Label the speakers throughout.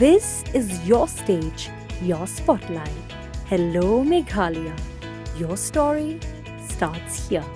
Speaker 1: This is your stage, your spotlight. Hello, Meghalaya. Your story starts here.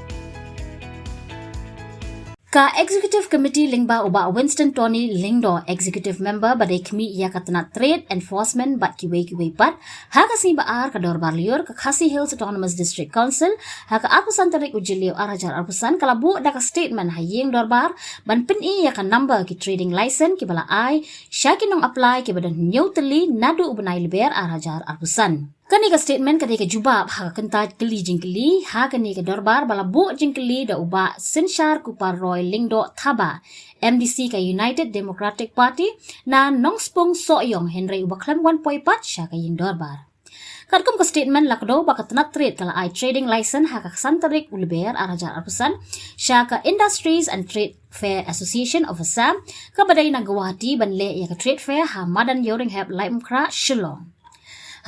Speaker 2: Ka Executive Committee lingba uba Winston Tony Lingdo Executive Member badai kmi ia katana Trade Enforcement bat kiwe pat haka simba ar ka dorbar liur ka Khasi Hills Autonomous District Council haka apusan tarik ujiliu arajar apusan kalabu daka statement hayeng dorbar ban pin ia ka number ki trading license ki bala ai syaki nong apply ki badan Nongkylli Naduh Bnai Lber arajar apusan. Kani ka statement kadai ka jubab haka kentat keli jingkeli haka ni ka dorbar bala bu jingkeli da uba sinshar kupar Roy Lingdo Thaba MDC ka United Democratic Party na nongspong soyong Henry uba klam 1.4 siya ka yung dorbar. Kadkum ka statement lakdo baka tanat trade kala ay trading license haka santarik Lber arajar apusan siya ka Industries and Trade Fair Association of Assam kabaday na Guwahati banle ya ka trade fair ha madan yoring heb laimkra Shillong.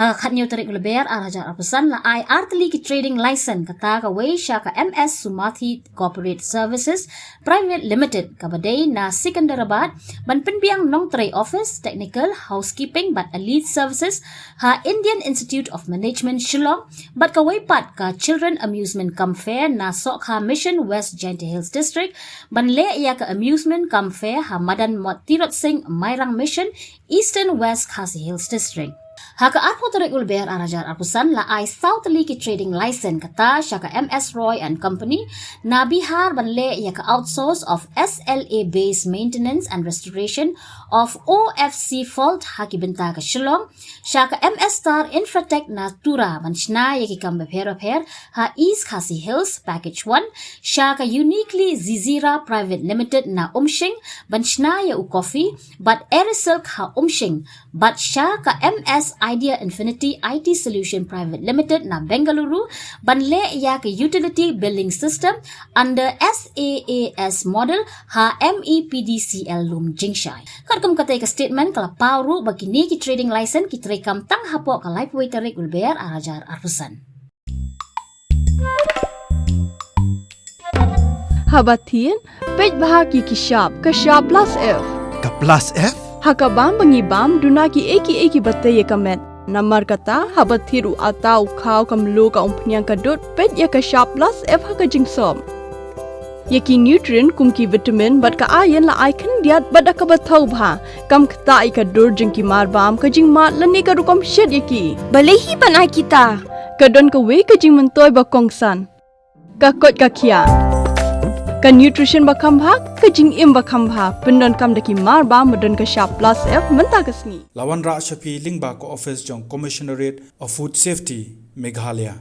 Speaker 2: Khatnyo tarik Lber arajar apusan la ay artli ki trading license kata ka way siya ka MS Sumathi Corporate Services Private Limited kabaday na Sikandarabad ban pinbiang nong tray office technical housekeeping but elite services ha Indian Institute of Management Shillong bat ka way pat ka Children Amusement Cum Fair na sok ha Mission West Jaintia Hills District ban le iya ka amusement cum fair ha Madan Motirot Singh Mairang Mission Eastern West Khasi Hills District. Haka arpo tarik Lber arajar apusan la ay South League trading license kata siya ka MS Roy and Company na Bihar banle ya ka outsource of SLA based maintenance and restoration of OFC fault haki benta ka Shillong siya ka MS Star Infratech na Tura banshna ya ki kambe pero ha East Khasi Hills package 1 siya ka Uniquely Zizira Private Limited na Umshing banshna ya u coffee but Erisilk ha Umshing but siya ka MS Idea Infinity IT Solution Private Limited na Bengaluru banle ya ke utility billing system under SaaS model ha MEPDCL Lum Jingshai. Kadkum katay ka statement kala pauru bagini ki trading license ki trekam tang hapo ka life way tarik Lber arajar apusan.
Speaker 3: Habatin pej bahagi ki shop ka shop plus F.
Speaker 4: Ka plus F?
Speaker 3: Hakabam bangibam dunaki eki batay kamet. Namar kata habathiru atau khau kamlu ka umpnyang kadut pet ya ka shop plus F haka jingsom. Yaki nutrient kumki vitamin bat ka iron la icon diat bada ka bathau bha kam kta I ka dur jingki marbam ka jingmat lani ka rukom shed yaki.
Speaker 5: Balehi banai kita.
Speaker 3: Kadon ka we ka jing mentoy ba kongsan. Ka kot ka kia. Ka nutrition ba khambha ka jing im ba khambha pendon kam daki marba modon ka shop plus F menta ka sngi.
Speaker 4: Lawan Ra Shafi Lingba ko office jong Commissionerate of Food Safety Meghalaya.